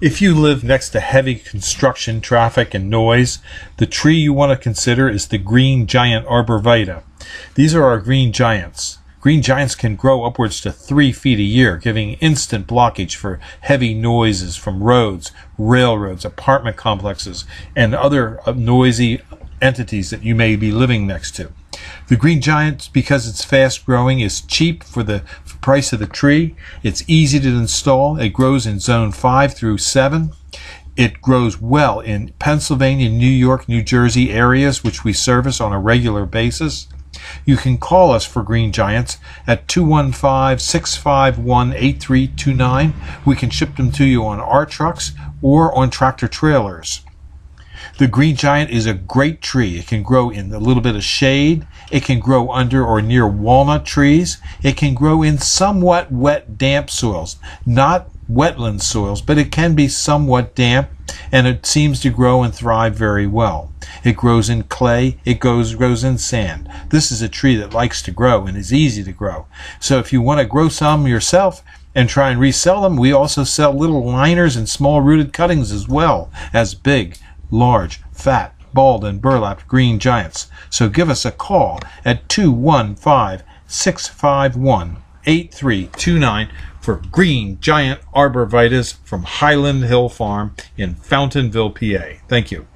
If you live next to heavy construction, traffic, and noise, the tree you want to consider is the green giant arborvitae. These are our green giants. Green giants can grow upwards to 3 feet a year, giving instant blockage for heavy noises from roads, railroads, apartment complexes, and other noisy entities that you may be living next to. The green giant, because it's fast growing, is cheap for the price of the tree. It's easy to install. It grows in zone 5 through 7. It grows well in Pennsylvania, New York, New Jersey areas, which we service on a regular basis. You can call us for green giants at 215-651-8329. We can ship them to you on our trucks or on tractor trailers. The green giant is a great tree. It can grow in a little bit of shade. It can grow under or near walnut trees. It can grow in somewhat wet, damp soils, not wetland soils, but it can be somewhat damp, and it seems to grow and thrive very well. It grows in clay. It grows in sand. This is a tree that likes to grow and is easy to grow. So if you want to grow some yourself and try and resell them, we also sell little liners and small rooted cuttings as well as big, large, fat, bald, and burlapped green giants. So give us a call at 215-651-8329 for green giant arborvitaes from Highland Hill Farm in Fountainville, PA. Thank you.